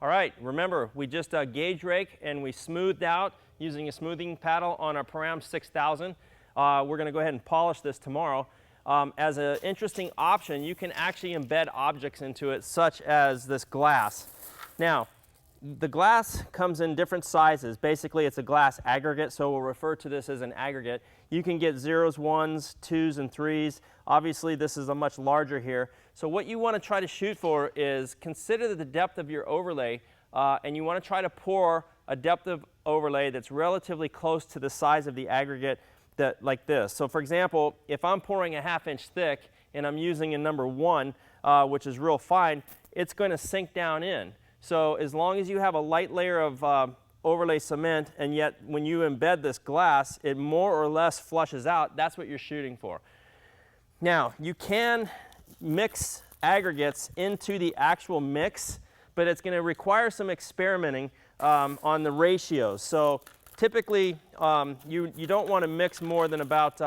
All right, remember, we just gauge rake and we smoothed out using a smoothing paddle on our Duraamen 6000. We're going to go ahead and polish this tomorrow. As an interesting option, you can actually embed objects into it, such as this glass. Now, the glass comes in different sizes. Basically, it's a glass aggregate, so we'll refer to this as an aggregate. You can get 0s, 1s, 2s, and 3s. Obviously, this is a much larger here. So what you want to try to shoot for is consider the depth of your overlay, and you want to try to pour a depth of overlay that's relatively close to the size of the aggregate, like this. So for example, if I'm pouring a 1/2 inch thick and I'm using a number 1, which is real fine, it's going to sink down in. So as long as you have a light layer of overlay cement, and yet when you embed this glass, it more or less flushes out, that's what you're shooting for. Now, you can mix aggregates into the actual mix, but it's going to require some experimenting on the ratios. So typically, you don't want to mix more than about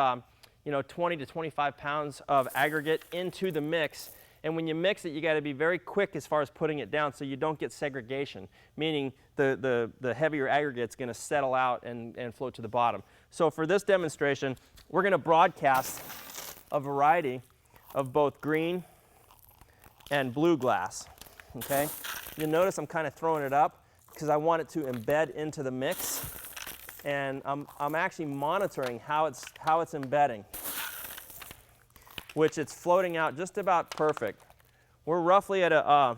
20 to 25 pounds of aggregate into the mix. And when you mix it, you got to be very quick as far as putting it down so you don't get segregation, meaning the heavier aggregate is going to settle out and float to the bottom. So for this demonstration, we're going to broadcast a variety of both green and blue glass. Okay? You'll notice I'm kind of throwing it up because I want it to embed into the mix, and I'm actually monitoring how it's embedding, which it's floating out just about perfect. We're roughly at a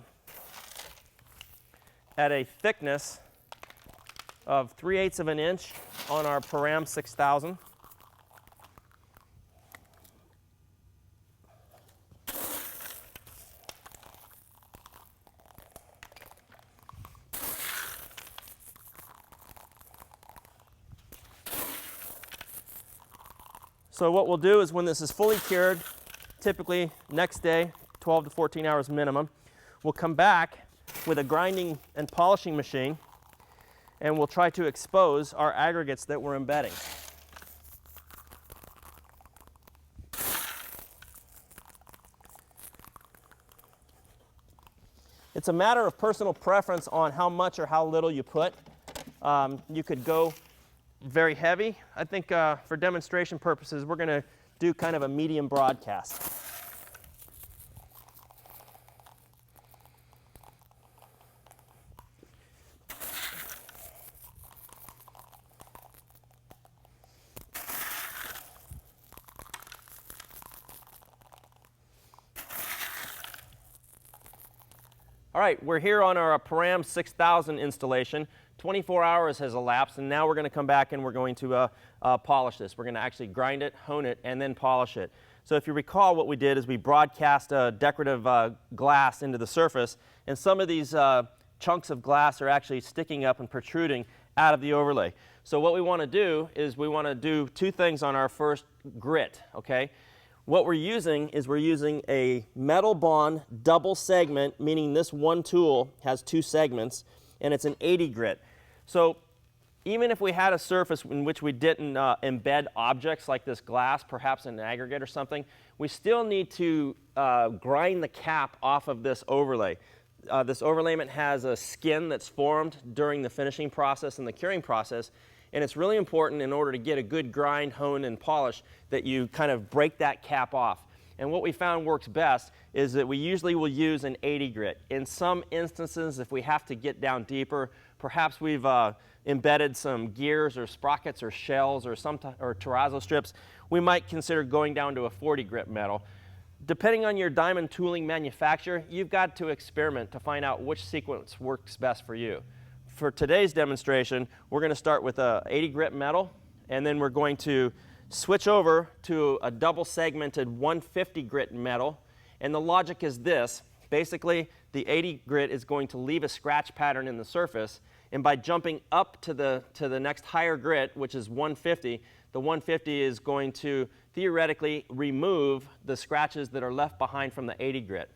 thickness of 3/8 of an inch on our Duraamen 6000. So what we'll do is when this is fully cured, typically next day, 12 to 14 hours minimum, we'll come back with a grinding and polishing machine, and we'll try to expose our aggregates that we're embedding. It's a matter of personal preference on how much or how little you put. You could go very heavy. I think for demonstration purposes, we're going to do kind of a medium broadcast. All right, we're here on our Duraamen 6000 installation. 24 hours has elapsed, and now we're going to come back and we're going to polish this. We're going to actually grind it, hone it, and then polish it. So if you recall, what we did is we broadcast a decorative glass into the surface, and some of these chunks of glass are actually sticking up and protruding out of the overlay. So what we want to do is we want to do two things on our first grit, okay? What we're using is we're using a metal bond double segment, meaning this one tool has two segments, and it's an 80 grit. So even if we had a surface in which we didn't embed objects like this glass, perhaps an aggregate or something, we still need to grind the cap off of this overlay. This overlayment has a skin that's formed during the finishing process and the curing process, and it's really important in order to get a good grind, hone, and polish that you kind of break that cap off. And what we found works best is that we usually will use an 80 grit. In some instances, if we have to get down deeper, perhaps we've embedded some gears or sprockets or shells or terrazzo strips, we might consider going down to a 40 grit metal. Depending on your diamond tooling manufacturer, you've got to experiment to find out which sequence works best for you. For today's demonstration, we're going to start with a 80 grit metal, and then we're going to switch over to a double segmented 150 grit metal. And the logic is this. Basically, the 80 grit is going to leave a scratch pattern in the surface, and by jumping up to the next higher grit, which is 150, the 150 is going to theoretically remove the scratches that are left behind from the 80 grit.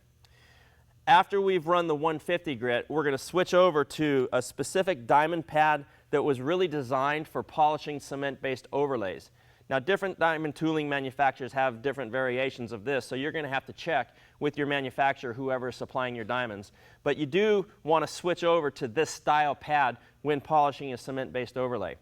After we've run the 150 grit, we're going to switch over to a specific diamond pad that was really designed for polishing cement-based overlays. Now, different diamond tooling manufacturers have different variations of this, so you're going to have to check with your manufacturer, whoever is supplying your diamonds. But you do want to switch over to this style pad when polishing a cement-based overlay.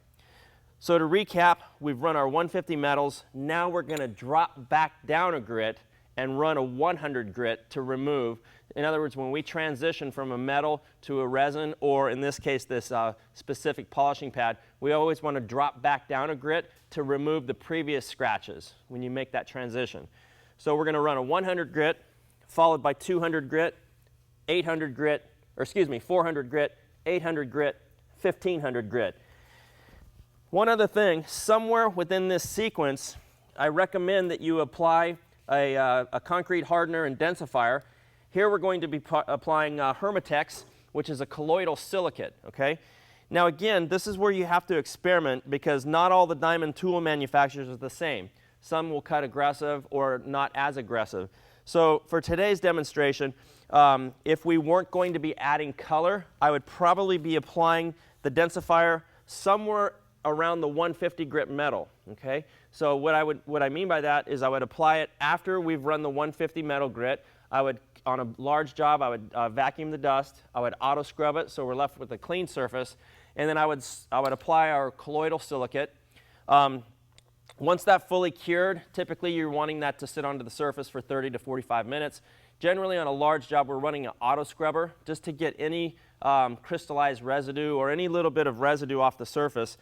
So to recap, we've run our 150 metals. Now we're going to drop back down a grit and run a 100 grit to remove. In other words, when we transition from a metal to a resin, or in this case, this specific polishing pad, we always want to drop back down a grit to remove the previous scratches when you make that transition. So we're going to run a 100 grit, followed by 200 grit, 800 grit, or excuse me, 400 grit, 800 grit, 1500 grit. One other thing, somewhere within this sequence, I recommend that you apply a concrete hardener and densifier. Here we're going to be applying Hermitex, which is a colloidal silicate, okay? Now again, this is where you have to experiment because not all the diamond tool manufacturers are the same. Some will cut aggressive or not as aggressive. So for today's demonstration, if we weren't going to be adding color, I would probably be applying the densifier somewhere around the 150 grit metal, okay? So what I mean by that is I would apply it after we've run the 150 metal grit. I would, on a large job, I would vacuum the dust. I would auto scrub it so we're left with a clean surface. And then I would apply our colloidal silicate. Once that's fully cured, typically you're wanting that to sit onto the surface for 30 to 45 minutes. Generally on a large job, we're running an auto scrubber just to get any crystallized residue or any little bit of residue off the surface.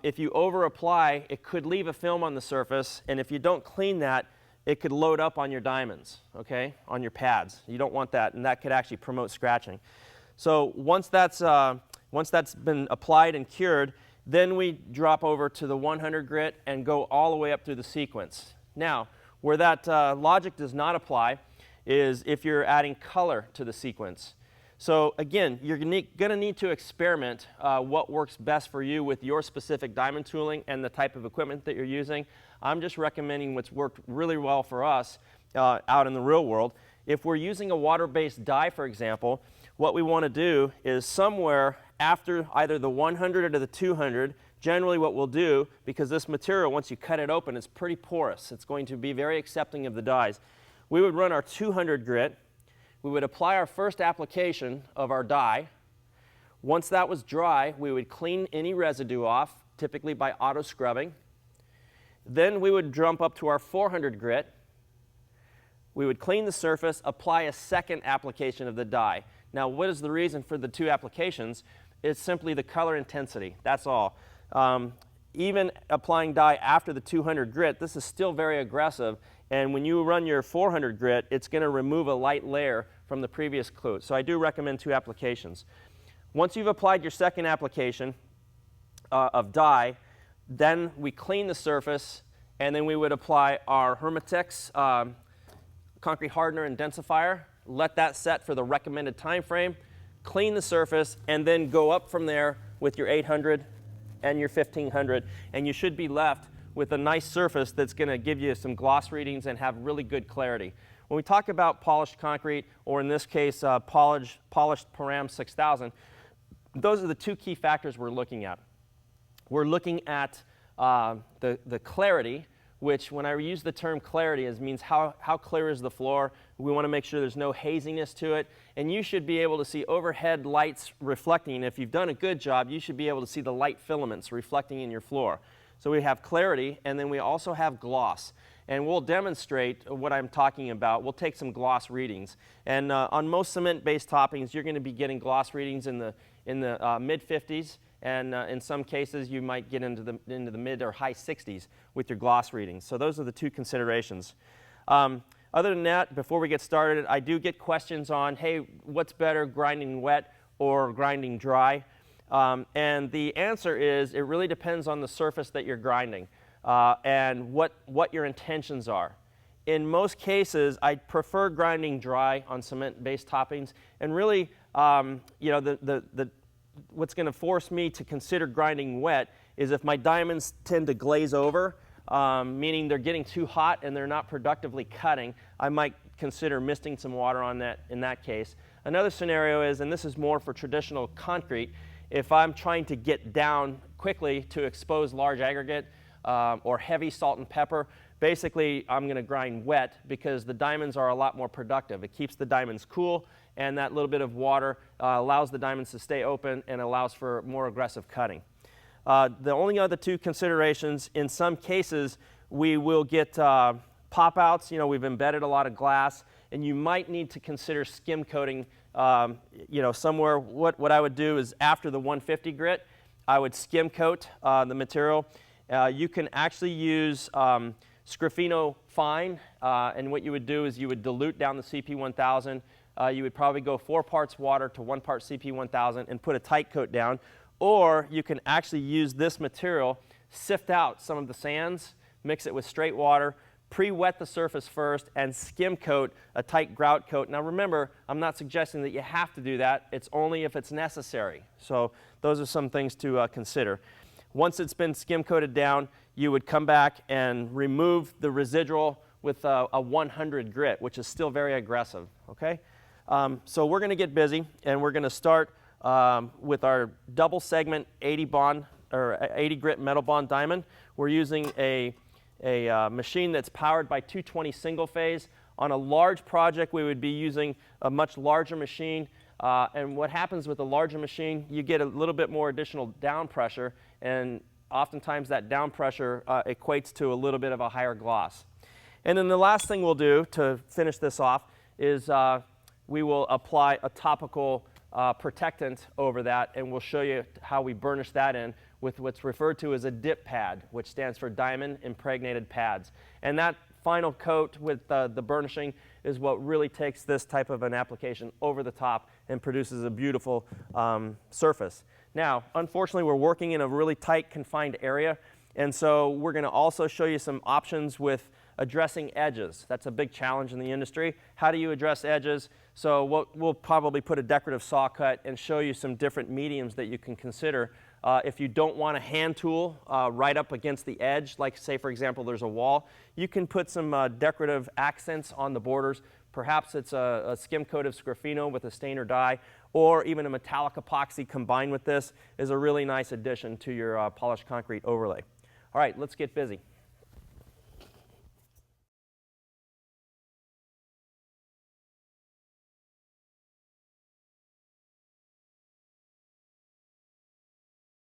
If you over apply, it could leave a film on the surface, and if you don't clean that, it could load up on your diamonds, okay, on your pads. You don't want that, and that could actually promote scratching. So once that's been applied and cured, then we drop over to the 100 grit and go all the way up through the sequence. Now, where that logic does not apply is if you're adding color to the sequence. So again, you're going to need to experiment what works best for you with your specific diamond tooling and the type of equipment that you're using. I'm just recommending what's worked really well for us out in the real world. If we're using a water-based dye, for example, what we want to do is somewhere after either the 100 or the 200, generally what we'll do, because this material, once you cut it open, it's pretty porous. It's going to be very accepting of the dyes. We would run our 200 grit. We would apply our first application of our dye. Once that was dry, we would clean any residue off, typically by auto scrubbing. Then we would jump up to our 400 grit. We would clean the surface, apply a second application of the dye. Now, what is the reason for the two applications? It's simply the color intensity, that's all. Even applying dye after the 200 grit, this is still very aggressive. And when you run your 400 grit, it's going to remove a light layer from the previous coat. So I do recommend two applications. Once you've applied your second application of dye, then we clean the surface, and then we would apply our Hermitex concrete hardener and densifier, let that set for the recommended time frame, clean the surface, and then go up from there with your 800 and your 1500, and you should be left with a nice surface that's going to give you some gloss readings and have really good clarity. When we talk about polished concrete, or in this case, polished Param 6000, those are the two key factors we're looking at. We're looking at the clarity, which when I use the term clarity, it means how clear is the floor. We want to make sure there's no haziness to it. And you should be able to see overhead lights reflecting. If you've done a good job, you should be able to see the light filaments reflecting in your floor. So we have clarity, and then we also have gloss. And we'll demonstrate what I'm talking about. We'll take some gloss readings. And on most cement-based toppings, you're going to be getting gloss readings in the mid-50s. And in some cases, you might get into the mid or high 60s with your gloss readings. So those are the two considerations. Other than that, before we get started, I do get questions on, hey, what's better, grinding wet or grinding dry? And the answer is it really depends on the surface that you're grinding and what your intentions are. In most cases, I prefer grinding dry on cement-based toppings. And really, you know, what's going to force me to consider grinding wet is if my diamonds tend to glaze over, meaning they're getting too hot and they're not productively cutting, I might consider misting some water on that in that case. Another scenario is, and this is more for traditional concrete, if I'm trying to get down quickly to expose large aggregate, or heavy salt and pepper. Basically, I'm going to grind wet because the diamonds are a lot more productive. It keeps the diamonds cool, and that little bit of water allows the diamonds to stay open and allows for more aggressive cutting. The only other two considerations, in some cases, we will get pop-outs. You know, we've embedded a lot of glass, and you might need to consider skim coating, you know, somewhere. What I would do is after the 150 grit, I would skim coat the material. You can actually use Scrofino fine, and what you would do is you would dilute down the CP1000. You would probably go 4 parts water to 1 part CP1000 and put a tight coat down. Or you can actually use this material, sift out some of the sands, mix it with straight water, pre-wet the surface first, and skim coat a tight grout coat. Now remember, I'm not suggesting that you have to do that. It's only if it's necessary. So those are some things to consider. Once it's been skim coated down, you would come back and remove the residual with a 100 grit, which is still very aggressive. Okay? So we're going to get busy, and we're going to start with our double segment 80 bond or 80 grit metal bond diamond. We're using a machine that's powered by 220 single phase. On a large project, we would be using a much larger machine. And what happens with a larger machine, you get a little bit more additional down pressure, and oftentimes that down pressure equates to a little bit of a higher gloss. And then the last thing we'll do to finish this off is we will apply a topical protectant over that, and we'll show you how we burnish that in with what's referred to as a dip pad, which stands for diamond impregnated pads. And that final coat with the burnishing is what really takes this type of an application over the top and produces a beautiful surface. Now, unfortunately, we're working in a really tight, confined area, and so we're going to also show you some options with addressing edges. That's a big challenge in the industry. How do you address edges? So we'll probably put a decorative saw cut and show you some different mediums that you can consider. If you don't want a hand tool right up against the edge, like say for example there's a wall, you can put some decorative accents on the borders. Perhaps it's a skim coat of Scrofino with a stain or dye, or even a metallic epoxy combined with this is a really nice addition to your polished concrete overlay. All right, let's get busy.